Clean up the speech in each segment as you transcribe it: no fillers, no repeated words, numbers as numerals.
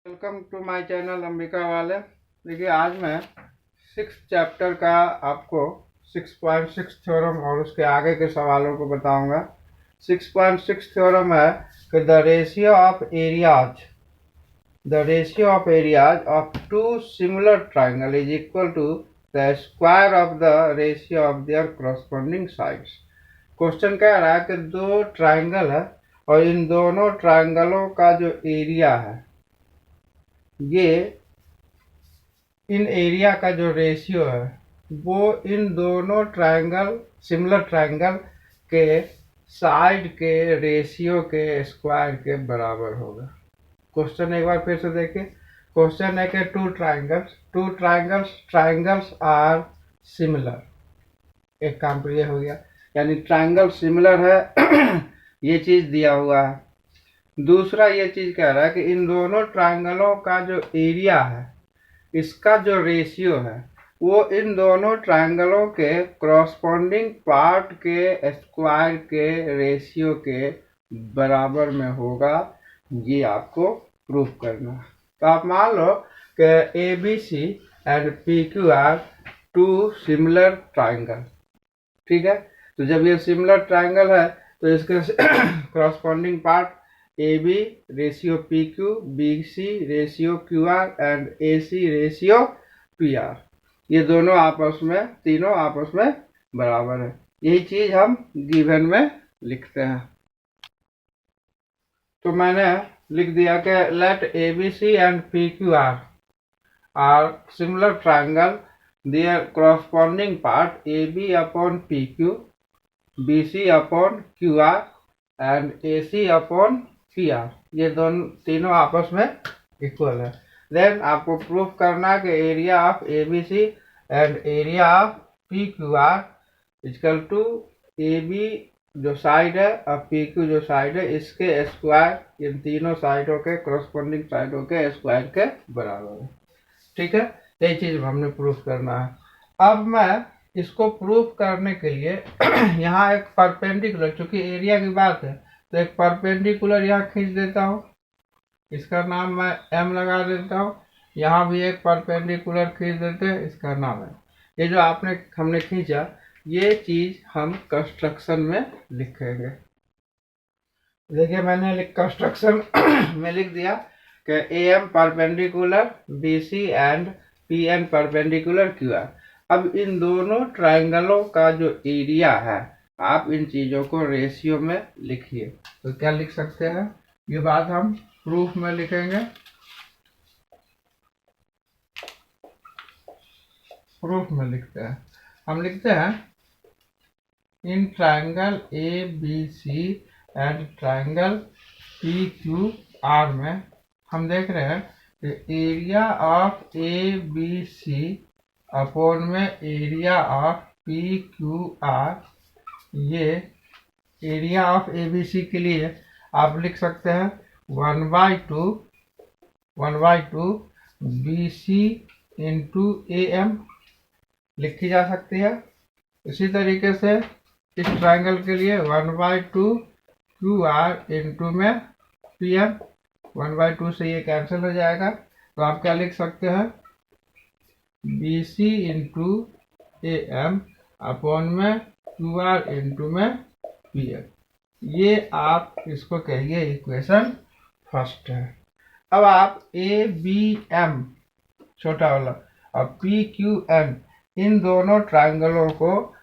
Welcome to my channel Ambika वाले। देखिए, आज मैं 6 चैप्टर का आपको 6.6 थ्योरम और उसके आगे के सवालों को बताऊंगा। 6.6 थ्योरम है कि the ratio of areas of two similar triangle is equal to the square of the ratio of their corresponding sides. Question कह रहा है कि दो ट्राइंगल है और इन दोनों ट्राइंगलों का जो एरिया है, ये इन एरिया का जो रेशियो है वो इन दोनों सिमिलर ट्राइंगल के साइड के रेशियो के स्क्वायर के बराबर होगा। क्वेश्चन एक बार फिर से देखिए। क्वेश्चन है कि ट्राइंगल्स आर सिमिलर। एक काम तो ये हो गया, यानी ट्राइंगल सिमिलर है ये चीज दिया हुआ है। दूसरा ये चीज कह रहा है कि इन दोनों ट्राइंगलों का जो एरिया है, इसका जो रेशियो है वो इन दोनों ट्राइंगलों के क्रॉसपोंडिंग पार्ट के स्क्वायर के रेशियो के बराबर में होगा। ये आपको प्रूफ करना है। तो आप मान लो कि A B C and P Q R two similar triangle. ठीक है, तो जब ये सिमिलर ट्राइंगल है तो इसके corresponding part A B ratio P Q, B C ratio Q R and A C ratio P R, ये दोनों तीनों आपस में बराबर है। यही चीज हम गिवन में लिखते हैं। तो मैंने लिख दिया कि let A B C and P Q R similar triangle, their corresponding part A B upon P Q, B C upon Q R and A C upon P R, ये तीनों आपस में इक्वल है। देन आपको proof करना है कि area of A B C and area of P Q R equal to A B जो साइड है और पी क्यू जो साइड है, इसके स्क्वायर, इन तीनों साइडों के क्रॉसपोंडिंग साइडों के स्क्वायर के बराबर है। ठीक है, यही चीज हमने प्रूफ करना है। अब मैं इसको प्रूफ करने के लिए यहाँ एक परपेंडिकुलर, चूंकि एरिया की बात है तो एक परपेंडिकुलर यहाँ खींच देता हूँ, इसका नाम मैं एम लगा देता हूँ। यहाँ भी एक परपेंडिकुलर खींच देते हैं, इसका नाम है। ये जो हमने खींचा, ये चीज हम कंस्ट्रक्शन में लिखेंगे। देखिए, मैंने कंस्ट्रक्शन में लिख दिया कि A M perpendicular B C and P N perpendicular Q R. अब इन दोनों ट्राइंगलों का जो एरिया है, आप इन चीजों को रेशियो में लिखिए। तो क्या लिख सकते हैं, ये बात हम प्रूफ में लिखेंगे। प्रूफ में लिखते हैं, हम लिखते हैं इन triangle A B C and triangle P Q R में हम देख रहे हैं कि area of A B C upon में area of P Q R, ये area of A B C के लिए आप लिख सकते हैं 1/2 B C into A M लिखी जा सकती है। इसी तरीके से इस ट्राइंगल के लिए 1/2 क्यू आर इंटू में पी एम, 1/2 से ये कैंसिल हो जाएगा। तो आप क्या लिख सकते हैं, B C into A M upon में क्यू आर इंटू में पी एम। ये आप इसको कहिए इक्वेशन फर्स्ट है। अब आप ए बी एम छोटा वाला और पी क्यू एन, इन दोनों ट्राइंगलों को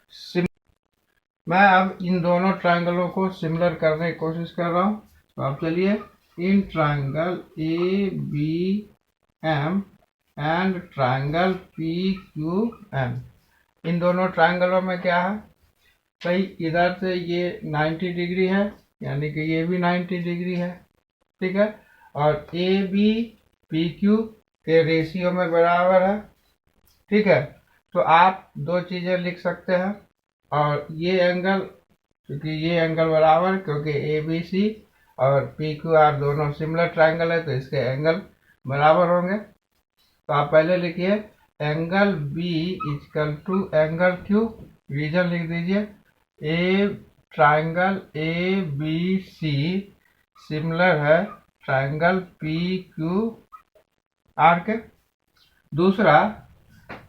मैं अब इन दोनों ट्राइंगलों को सिमिलर करने की कोशिश कर रहा हूँ। तो आप चलिए, in triangle A B M and triangle P Q N, इन दोनों ट्राइंगलों में क्या है भाई, इधर से ये 90 डिग्री है, यानी कि ये भी 90 डिग्री है। ठीक है, और ए बी पी क्यू के रेशियो में बराबर है। ठीक है, तो आप दो चीजें लिख सकते हैं, और ये एंगल, क्योंकि ये एंगल बराबर, क्योंकि ए बी सी और पी क्यू आर दोनों सिमिलर ट्राइंगल है तो इसके एंगल बराबर होंगे। तो आप पहले लिखिए angle B equal to angle Q, reason लिख दीजिए। A triangle A B C similar है ट्राइंगल पी क्यू आर के। दूसरा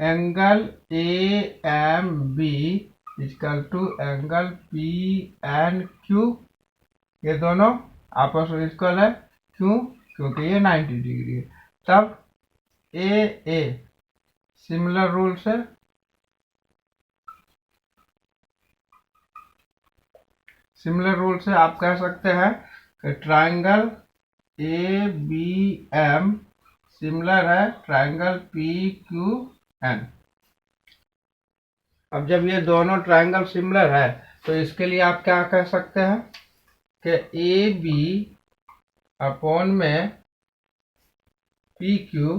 angle A M B equal to angle P N Q, ये दोनों आपस में इक्वल है। क्यों? क्योंकि ये 90 डिग्री है। तब ए सिमिलर रूल से आप कह सकते हैं कि triangle A B M similar है ट्राइंगल पी क्यू एन। अब जब ये दोनों ट्राइंगल सिमिलर है तो इसके लिए आप क्या कह सकते हैं कि ए बी अपॉन में पी क्यू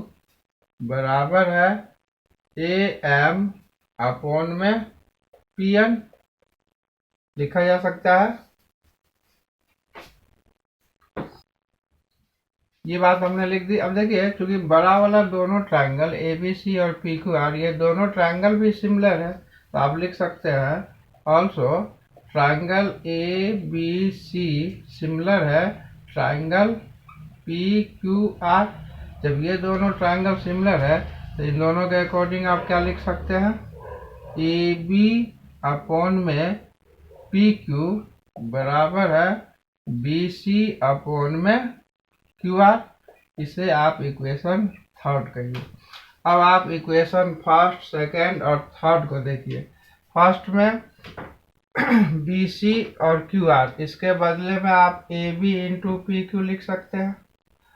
बराबर है ए एम अपॉन में पी एन, लिखा जा सकता है। ये बात हमने लिख दी। अब देखिए, चूंकि बड़ा वाला दोनों ट्राइंगल ए बी सी और पी क्यू आर, ये दोनों ट्राइंगल भी सिमिलर है, तो आप लिख सकते हैं also triangle A B C similar है ट्राइंगल पी क्यू आर। जब ये दोनों ट्राइंगल सिमिलर है तो इन दोनों के अकॉर्डिंग आप क्या लिख सकते हैं, ए बी अपॉन में पी क्यू बराबर है बी सी अपॉन में क्यू आर। इसे आप इक्वेशन थर्ड कहिए। अब आप इक्वेशन फर्स्ट, सेकेंड और थर्ड को देखिए। फर्स्ट में बी सी और क्यू आर, इसके बदले में आप A B into P Q लिख सकते हैं।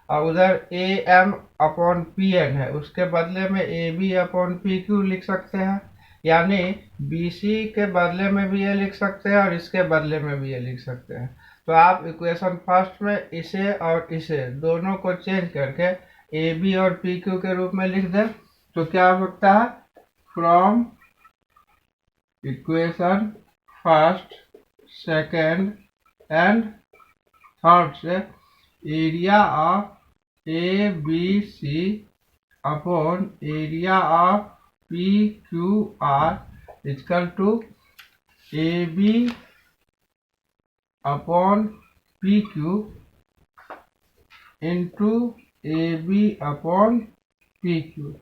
और उधर A M upon P N है, उसके बदले में A B upon P Q लिख सकते हैं। यानी बी सी के बदले में भी ये लिख सकते हैं और इसके बदले में भी ये लिख सकते हैं। तो आप इक्वेशन फर्स्ट में इसे और इसे दोनों को चेंज करके ए बी और पी क्यू के रूप में लिख दें तो क्या हो सकता है, from equation first, second and third से area of A B C upon area of P Q R equal to A B upon P Q into A B upon P Q.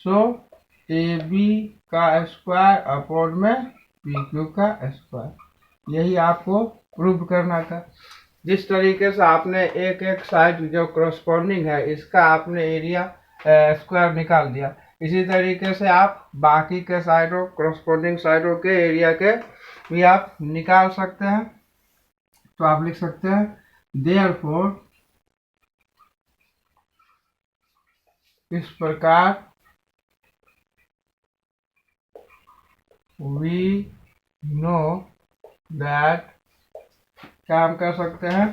So A B का square upon में P Q का square. यही आपको prove करना था। जिस तरीके से आपने एक एक साइड जो करस्पॉन्डिंग है इसका आपने एरिया स्क्वायर निकाल दिया, इसी तरीके से आप बाकी के साइडों, करस्पॉन्डिंग साइडों के एरिया के भी आप निकाल सकते हैं। तो आप लिख सकते हैं देयरफॉर, इस प्रकार वी नो दैट, क्या हम कर सकते हैं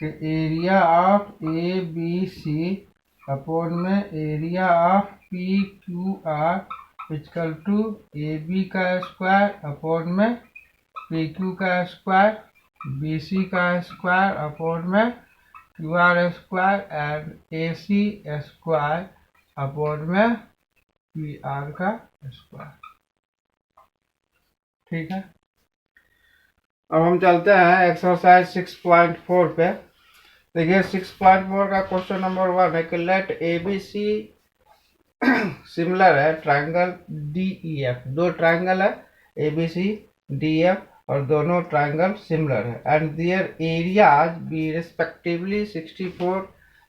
कि area of A B C upon में area of P Q R equal to A B का स्क्वायर अपॉन में पी क्यू का स्क्वायर, बी सी का स्क्वायर अपॉन में Q R square and A C square upon में P R का square. ठीक है, अब हम चलते हैं एक्सरसाइज 6.4 पे। देखिए 6.4 का क्वेश्चन नंबर 1 है कि let A B C similar है ट्राइंगल डी ई एफ। दो ट्राइंगल है A B C D F और दोनों ट्राइंगल सिमिलर है and their areas be respectively 64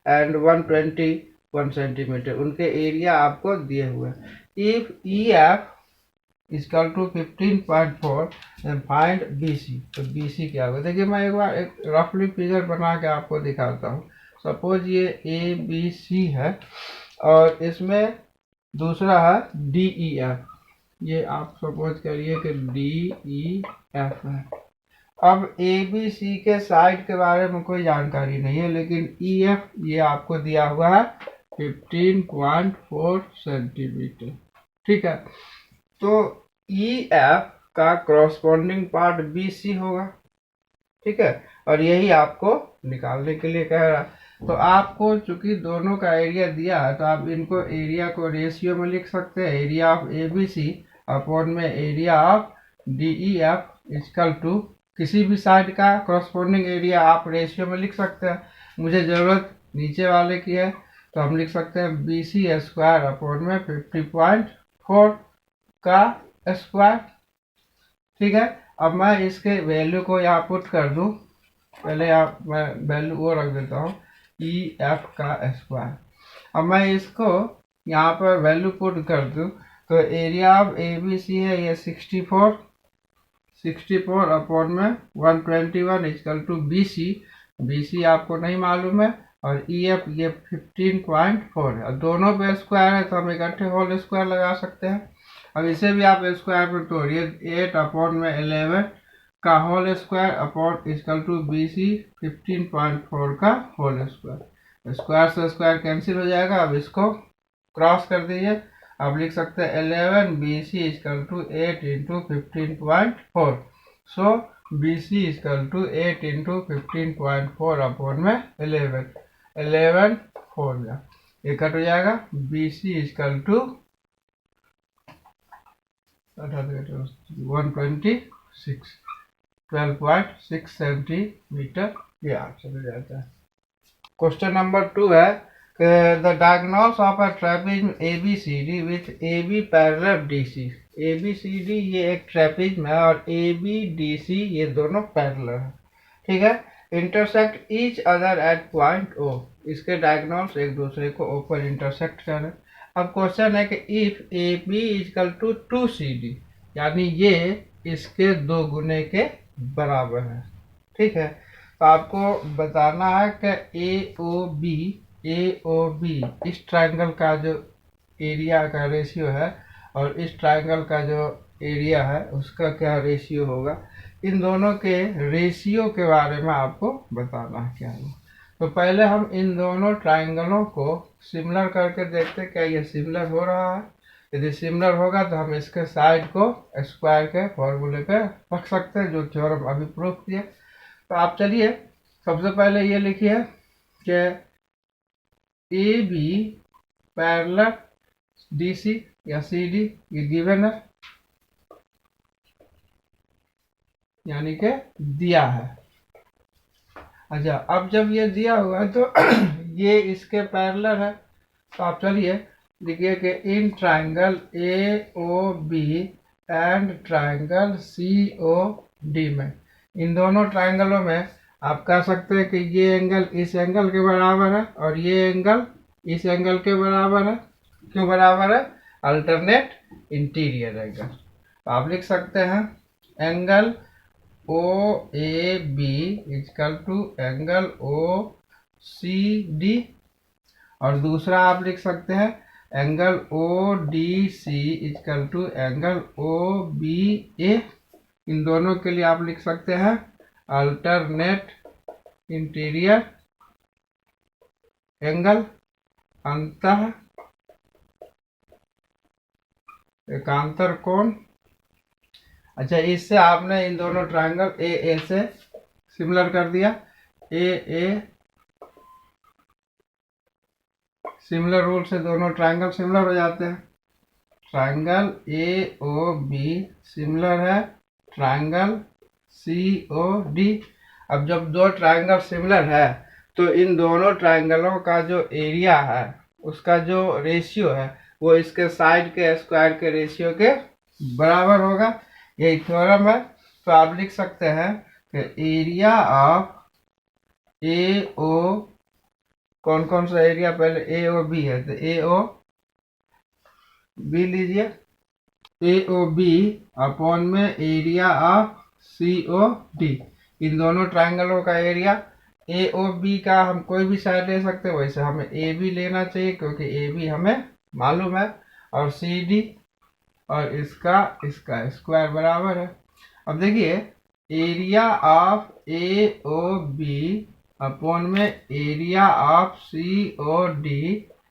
and 121 centimetre. उनके एरिया आपको दिए हुए हैं। If E F equal to 15.4 find B C. तो बी सी क्या होगा, देखिए मैं एक बार एक रफली फिगर बना के आपको दिखाता हूँ। सपोज ये ए बी सी है और इसमें दूसरा है डी ई एफ। ये आप सपोज करिए कि डी ई एफ है। अब ए बी सी के साइड के बारे में कोई जानकारी नहीं है, लेकिन ई एफ ये आपको दिया हुआ है 15.4 सेंटीमीटर। ठीक है, तो ई एफ का क्रॉसपॉन्डिंग पार्ट बी सी होगा। ठीक है, और यही आपको निकालने के लिए कह रहा है। तो आपको चूंकि दोनों का एरिया दिया है तो आप इनको एरिया को रेशियो में लिख सकते हैं। Area of A B C upon में area of D E F equal to किसी भी साइड का क्रॉसपॉन्डिंग एरिया आप रेशियो में लिख सकते हैं। मुझे ज़रूरत नीचे वाले की है तो हम लिख सकते हैं BC² अपॉन में 50.4 का स्क्वायर। ठीक है, अब मैं इसके वैल्यू को यहाँ पुट कर दूं। पहले मैं वैल्यू वो रख देता हूँ EF का स्क्वायर। अब मैं इसको यहाँ पर वैल्यू पुट कर दूं तो एरिया ऑफ ABC है ये 64 अपॉन में 121 इक्वल टू BC आपको नहीं मालूम है, और EF ये 15.4 है। दोनों पे स्क्वायर है तो हम इकट्ठे होल स्क्वायर लगा सकते हैं। अब इसे भी आप स्क्वायर में तोड़िए, 8 अपॉन में 11 का whole square upon equal to BC 15.4 का होल स्क्वायर। स्क्वायर से स्क्वायर कैंसिल हो जाएगा। अब इसको क्रॉस कर दीजिए, आप लिख सकते हैं 11 BC equal to 8 into 15.4। So BC equal to 8 into 15.4 upon में 11 4 ये कट हो जाएगा। BC इक्वल टू 126 12.6 सेंटीमीटर ये आंसर हो जाता है। क्वेश्चन नंबर 2 है the diagonals of a trapezium ABCD with AB parallel DC। ABCD ये एक ट्रेपेज में है और ABDC ये दोनों पैरेलल है। ठीक है, intersect each other at point O। इसके डायगोनल्स एक दूसरे को O पर इंटरसेक्ट कर रहे हैं। अब क्वेश्चन है कि if AB equal to 2CD, यानी ये इसके 2 गुने के बराबर है। ठीक है, तो आपको बताना है कि AOB इस ट्रायंगल का जो एरिया का रेशियो है और इस ट्रायंगल का जो एरिया है उसका क्या रेशियो होगा। इन दोनों के रेशियो के बारे में आपको बताना है क्या है। तो पहले हम इन दोनों ट्रायंगलों को सिमिलर करके देखते क्या ये सिमिलर हो रहा है। यदि सिमिलर होगा तो हम इसके साइड को स्क्वायर के फॉर्मूले पे रख सकते हैं, जो थ्योरम अभी प्रूफ किए। तो आप चलिए सबसे पहले ये लिखिए कि AB पैरेलल DC या CD ये गिवन है, यानी कि दिया है। अच्छा, अब जब ये दिया हुआ है तो ये इसके पैरेलल है। तो आप चलिए लिखिए कि in triangle AOB and triangle COD में, इन दोनों ट्रायंगलों में आप कह सकते हैं कि ये एंगल इस एंगल के बराबर है और ये एंगल इस एंगल के बराबर है। क्यों बराबर है? Alternate interior angle. तो आप लिख सकते हैं angle OAB equal to angle OCD, और दूसरा आप लिख सकते हैं angle ODC equal to angle OBA। इन दोनों के लिए आप लिख सकते हैं अल्टरनेट इंटीरियर एंगल, अंतः एकांतर कोण। अच्छा, इससे आपने इन दोनों ट्रायंगल AA से सिमिलर कर दिया। AA सिमिलर रूल से दोनों ट्रायंगल सिमिलर हो जाते हैं। ट्रायंगल AOB सिमिलर है ट्रायंगल COD। अब जब दो ट्रायंगल सिमिलर है तो इन दोनों ट्रायंगलों का जो एरिया है उसका जो रेशियो है वो इसके साइड के स्क्वायर के रेशियो के बराबर होगा। यही थ्योरम है। तो आप लिख सकते हैं कि एरिया ऑफ AO, कौन कौन सा एरिया, पहले AOB है तो AOB लीजिए, AOB अपॉन में एरिया ऑफ COD। इन दोनों ट्रायंगलों का एरिया। AOB का हम कोई भी साइड ले सकते हैं, वैसे हमें AB लेना चाहिए क्योंकि AB हमें मालूम है, और CD और इसका स्क्वायर बराबर है। अब देखिए एरिया ऑफ AOB अपॉन में area of COD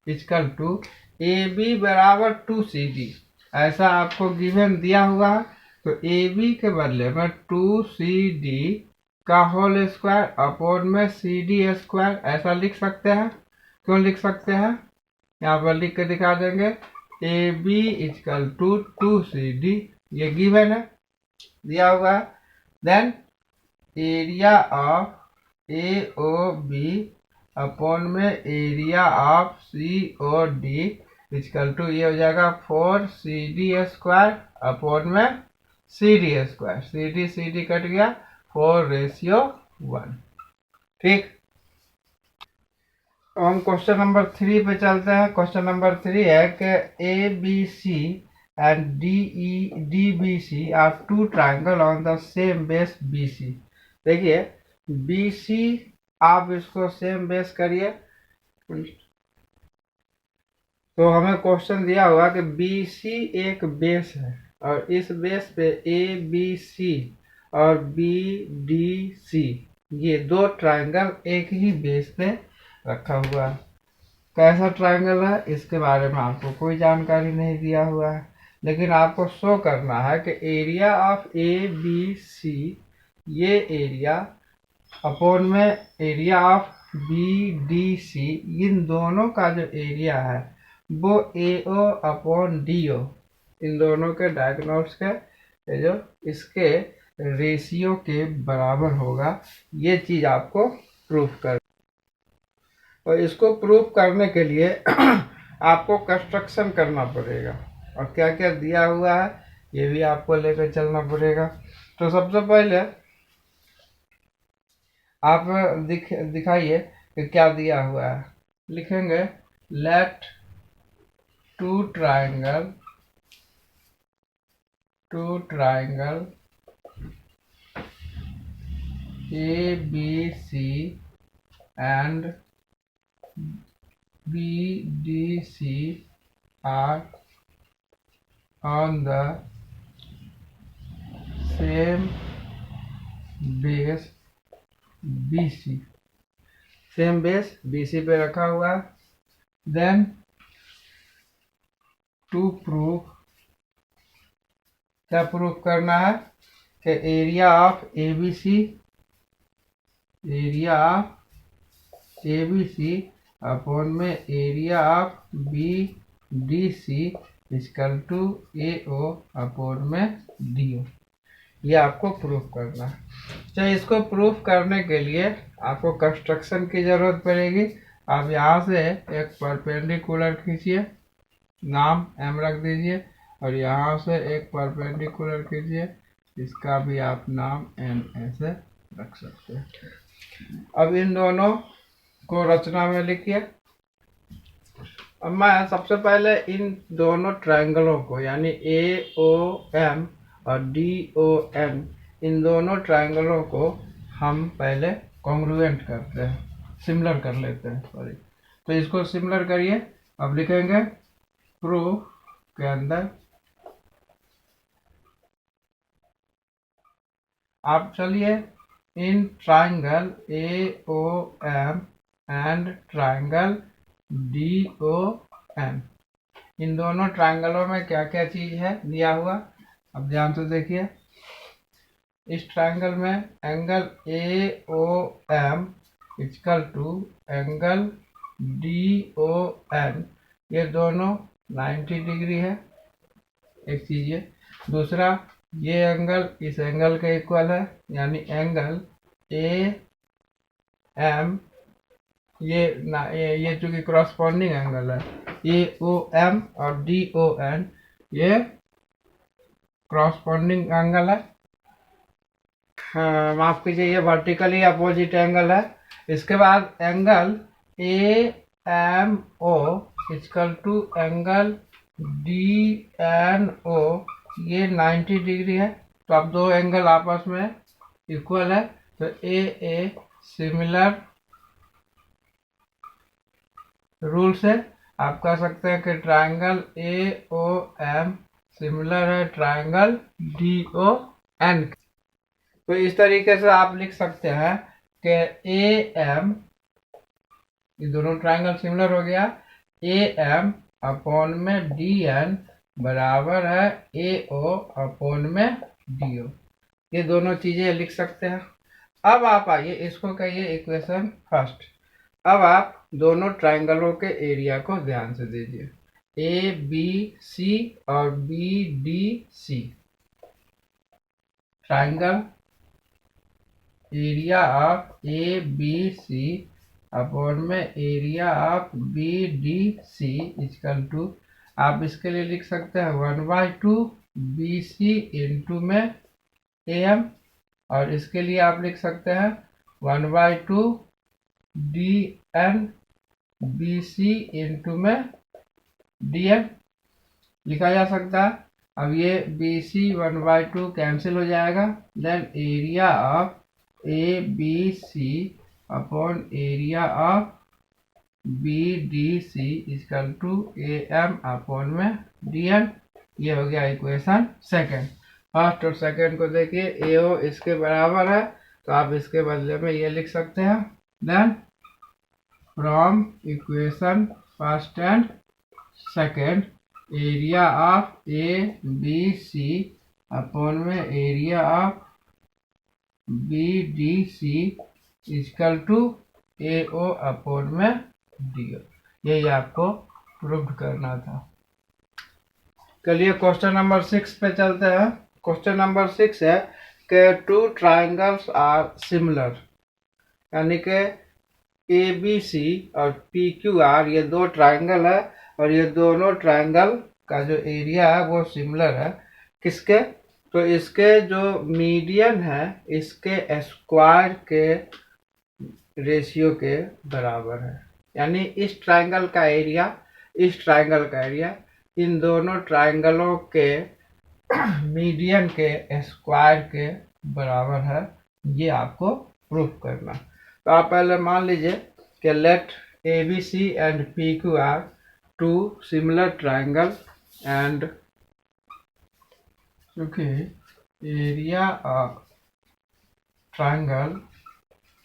equal to AB बराबर 2CD, ऐसा आपको गिवन दिया हुआ है। तो AB के बदले में 2CD का होल स्क्वायर अपॉन में CD स्क्वायर ऐसा लिख सकते हैं। क्यों लिख सकते हैं? यहाँ पर लिख के दिखा देंगे AB इक्वल टू 2CD, ये गिवन है, दिया हुआ है। Then area of AOB upon में एरिया ऑफ सी और डी इक्वल टू ये हो जाएगा 4CD² अपॉन में CD²। CD कट गया, 4:1। ठीक। तो हम क्वेश्चन नंबर 3 पे चलते हैं। क्वेश्चन नंबर 3 है कि ABC and DBC are two triangle on the same base BC। देखिए BC आप इसको सेम बेस करिए, तो हमें क्वेश्चन दिया हुआ कि BC एक बेस है और इस बेस पे ABC और BDC ये दो ट्राइंगल एक ही बेस पे रखा हुआ है। कैसा ट्राइंगल है इसके बारे में आपको कोई जानकारी नहीं दिया हुआ है, लेकिन आपको शो करना है कि एरिया ऑफ ABC ये एरिया अपॉन में एरिया ऑफ BDC इन दोनों का जो एरिया है वो AO अपॉन DO इन दोनों के डायगोनल्स के जो इसके रेशियो के बराबर होगा। ये चीज आपको प्रूफ कर, और इसको प्रूफ करने के लिए आपको कंस्ट्रक्शन करना पड़ेगा, और क्या क्या दिया हुआ है ये भी आपको लेकर चलना पड़ेगा। तो सबसे पहले आप दिखाइए कि क्या दिया हुआ है। लिखेंगे let two triangle ABC and BDC are on the same base BC, same base BC पे रखा हुआ है। देन टू प्रूफ, क्या प्रूफ करना है कि एरिया ऑफ ABC अपॉन में area of BDC equal to AO upon में DO, ये आपको प्रूफ करना है। तो इसको प्रूफ करने के लिए आपको कंस्ट्रक्शन की जरूरत पड़ेगी। आप यहाँ से एक परपेंडिकुलर खींचिए, नाम M रख दीजिए, और यहाँ से एक परपेंडिकुलर खींचिए, इसका भी आप नाम M ऐसे रख सकते हैं। अब इन दोनों को रचना में लिखिए। अब मैं सबसे पहले इन दोनों ट्रायंगलों को यानी AOM और DON इन दोनों ट्रायंगलों को हम पहले कॉन्ग्रुएंट करते हैं, सिमिलर कर लेते हैं, सॉरी। तो इसको सिमिलर करिए। अब लिखेंगे प्रूफ के अंदर आप चलिए in triangle AOM and triangle DOM इन दोनों ट्राइंगलों में क्या क्या चीज है दिया हुआ। अब ध्यान से देखिए, इस ट्राइंगल में angle AOM equal to angle DON, ये दोनों 90 डिग्री है, एक चीज ये। दूसरा, ये एंगल इस एंगल के इक्वल है, यानी एंगल AM ये चूंकि क्रॉसपोंडिंग एंगल है, AOM और DON ये क्रॉसपोंडिंग एंगल है। माफ कीजिए, ये वर्टिकली अपोजिट एंगल है। इसके बाद angle AMO equal to angle DNO, ये 90 डिग्री है। तो अब दो एंगल आपस में इक्वल है, तो AA सिमिलर रूल से आप कह सकते हैं कि ट्राइंगल AOM सिमिलर है ट्राइंगल DON। तो इस तरीके से आप लिख सकते हैं कि AM, ये दोनों ट्राइंगल सिमिलर हो गया, AM अपॉन में DN बराबर है AO अपॉन में DO, ये दोनों चीजें लिख सकते हैं। अब आप आइए इसको कहिए इक्वेशन फर्स्ट। अब आप दोनों ट्राइंगलों के एरिया को ध्यान से दीजिए, ABC और BDC triangle area of ABC upon में area of B D C equal to, आप इसके लिए लिख सकते हैं 1/2 बी सी इंटू में ए एम, और इसके लिए आप लिख सकते हैं 1/2 D N B C into में डी एन लिखा जा सकता है। अब ये बी सी 1/2 कैंसिल हो जाएगा, then area of A B C upon area of B D C equal to A M upon में डी एन। ये हो गया इक्वेशन सेकंड। फर्स्ट और सेकंड को देखिए, ए ओ इसके बराबर है तो आप इसके बदले में ये लिख सकते हैं, then from equation first and second area of A B C upon में area of B D C equal to A O upon में डी ओ। यही आपको प्रूव करना था। चलिए क्वेश्चन नंबर 6 पे चलते हैं। क्वेश्चन नंबर 6 है कि टू ट्राइंगल्स आर सिमिलर, यानी कि ए बी सी और पी क्यू आर ये दो ट्राइंगल है और ये दोनों ट्राइंगल का जो एरिया है वो सिमिलर है। किसके? तो इसके जो मीडियन है इसके स्क्वायर के रेशियो के बराबर है, यानी इस ट्राइंगल का एरिया इस ट्राइंगल का एरिया इन दोनों ट्राइंगलों के मीडियन के स्क्वायर के बराबर है। ये आपको प्रूफ करना। तो आप पहले मान लीजिए कि let A B C and P Q R two similar triangle and क्योंकि area of triangle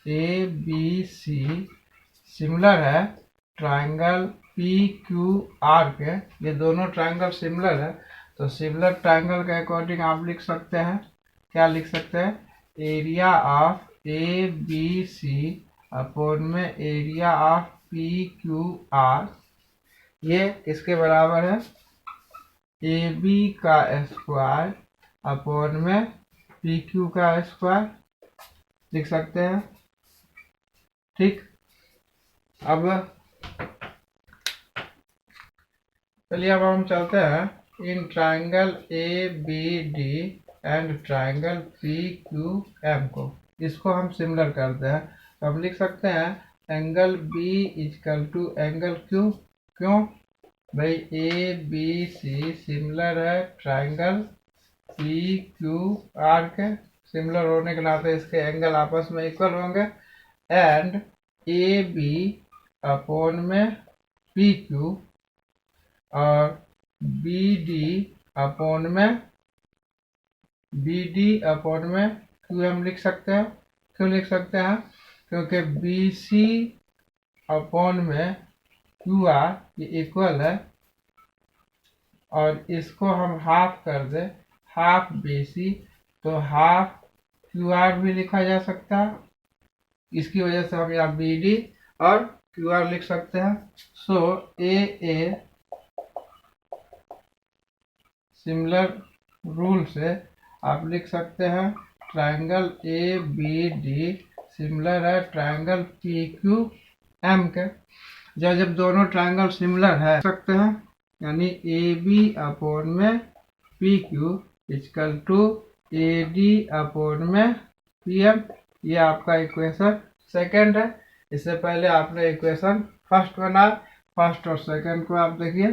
A B C similar है ट्राइंगल पी क्यू आर के, ये दोनों ट्राइंगल सिमिलर है। तो सिमिलर ट्राइंगल के अकॉर्डिंग आप लिख सकते हैं, क्या लिख सकते हैं, area of A B C upon में area of P Q R, ये किसके बराबर है, ए बी का स्क्वायर अपॉन में पी क्यू का स्क्वायर लिख सकते हैं। ठीक, अब चलिए अब हम चलते हैं इन triangle A B D and triangle P Q M को, इसको हम सिमिलर करते हैं। तो हम लिख सकते हैं angle B equal to angle Q. क्यों भाई, ए बी सी सिमिलर है ट्राइंगल पी क्यू आर के, सिमिलर होने के नाते इसके एंगल आपस में इक्वल होंगे, एंड ए बी अपॉन में पी क्यू और बी डी अपॉन में क्यू हम लिख सकते हैं। क्यों लिख सकते हैं, क्योंकि बी सी अपॉन में क्यू आर ये इक्वल है, और इसको हम हाफ कर दे, हाफ बी सी तो हाफ क्यू आर भी लिखा जा सकता है। इसकी वजह से हम यहाँ बी डी और क्यू आर लिख सकते हैं। सो ए सिमिलर रूल से आप लिख सकते हैं triangle A B D similar है ट्राइंगल पी क्यू एम के। जब दोनों ट्राइंगल सिमिलर है सकते हैं, यानी ए बी अपॉन में P Q equal to A D upon में पी एम। ये आपका इक्वेशन सेकंड है। इससे पहले आपने इक्वेशन फर्स्ट बनाया, फर्स्ट और सेकंड को आप देखिए,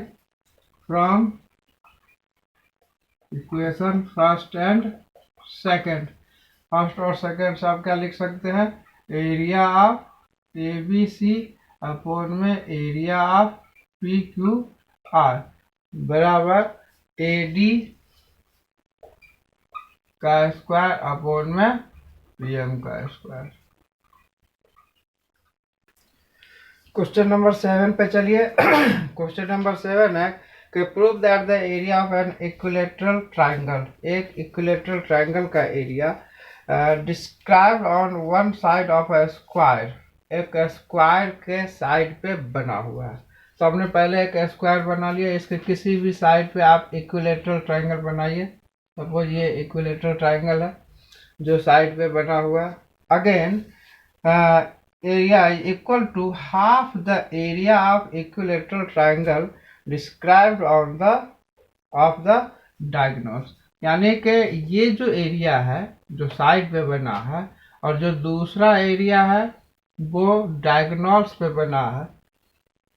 from equation first and second, first और सेकंड से आप क्या लिख सकते हैं, area of A B C upon में area of P Q are बराबर ए डी का स्क्वायर अपॉन में पी एम का स्क्वायर। क्वेश्चन नंबर 7 पे चलिए। क्वेश्चन नंबर 7 है कि prove that the area of an equilateral triangle, एक इक्विलेटरल ट्राइंगल का area describe on one side of a square, एक स्क्वायर के साइड पे बना हुआ है। तो आपने पहले एक स्क्वायर बना लिया, इसके किसी भी साइड पे आप इक्विलेटरल ट्राइंगल बनाइए। सपोज ये इक्विलेटरल ट्राइंगल है जो साइड पे बना हुआ है। Again area is equal to half the area of equilateral triangle described on the of the diagonals। यानी कि ये जो एरिया है जो साइड पे बना है और जो दूसरा एरिया है वो डायगोनल्स पे बना है,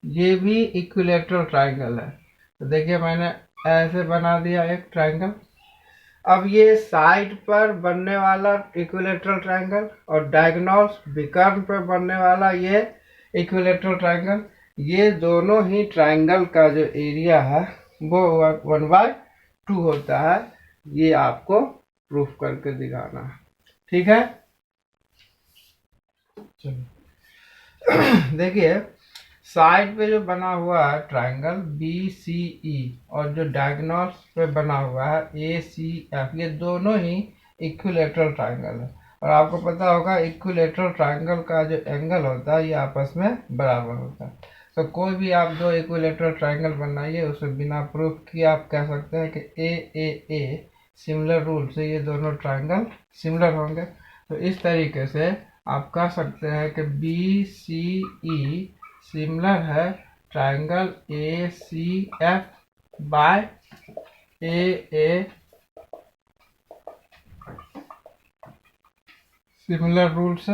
ये भी इक्विलेटरल ट्राइंगल है। तो देखिए मैंने ऐसे बना दिया एक ट्राइंगल। अब ये साइड पर बनने वाला इक्विलेटरल ट्राइंगल और डायगोनल्स विकर्ण पर बनने वाला ये इक्विलेटरल ट्राइंगल, ये दोनों ही ट्राइंगल का जो एरिया है वो 1/2 होता है। ये आपको प्रूफ करके दिखाना है, ठीक है। चलो देखिए साइड पे जो बना हुआ है ट्राइंगल BCE और जो डायगोनल्स पे बना हुआ है ACF, ये दोनों ही इक्विलेटरल ट्राइंगल है। और आपको पता होगा इक्विलेटरल ट्राइंगल का जो एंगल होता है ये आपस में बराबर होता है। तो कोई भी आप दो इक्विलेटरल ट्राइंगल बनाइए, उसमें बिना प्रूफ किए आप कह सकते हैं कि A सिमिलर रूल से ये दोनों ट्राइंगल सिमिलर होंगे। तो इस तरीके से आप कह सकते हैं कि BCE सिमिलर है triangle ACF by AA similar rule से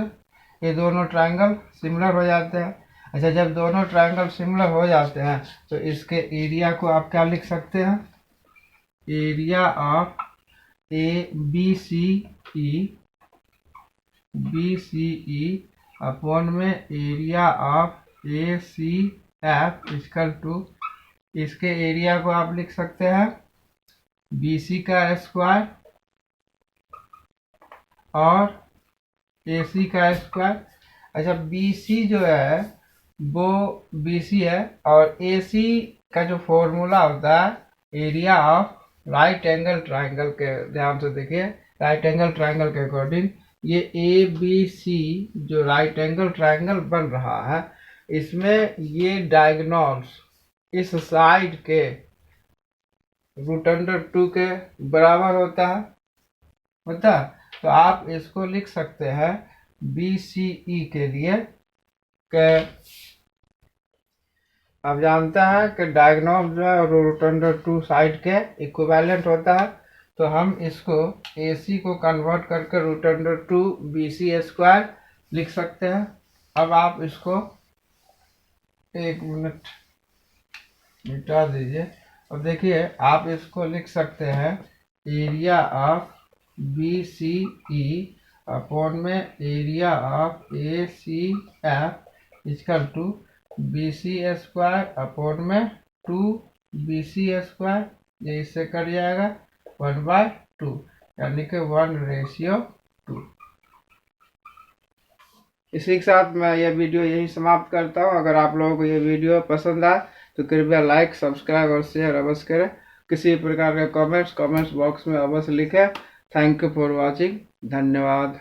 ये दोनों ट्राइंगल सिमिलर हो जाते हैं। अच्छा, जब दोनों ट्राइंगल सिमिलर हो जाते हैं तो इसके एरिया को आप क्या लिख सकते हैं, एरिया ऑफ BCE अपॉन में area of ACF equal to, इसके एरिया को आप लिख सकते हैं BC का स्क्वायर और AC का स्क्वायर। अच्छा, BC जो है वो BC है और AC का जो फॉर्मूला होता है area of right angle triangle के, ध्यान से देखिए राइट एंगल ट्राइंगल के अकॉर्डिंग ये ABC जो राइट एंगल ट्राइंगल बन रहा है इसमें ये डायगोनल्स इस साइड के √2 के बराबर होता है। तो आप इसको लिख सकते हैं BCE के लिए कि आप जानते हैं कि डायगोनल जो है √2 साइड के इक्विवेलेंट होता है। तो हम इसको AC को कन्वर्ट करके √2 BC स्क्वायर लिख सकते हैं। अब आप इसको एक मिनट मिटा दीजिए और देखिए आप इसको लिख सकते हैं एरिया ऑफ BCE अपॉन में area of ACF equal to BC square upon में 2BC स्क्वायर, ये इससे कट जाएगा 1/2 यानी कि 1:2। इसी के साथ मैं यह वीडियो यही समाप्त करता हूँ। अगर आप लोगों को ये वीडियो पसंद आए तो कृपया लाइक, सब्सक्राइब और शेयर अवश्य करें। किसी प्रकार के कमेंट्स बॉक्स में अवश्य लिखें। Thank you for watching. धन्यवाद।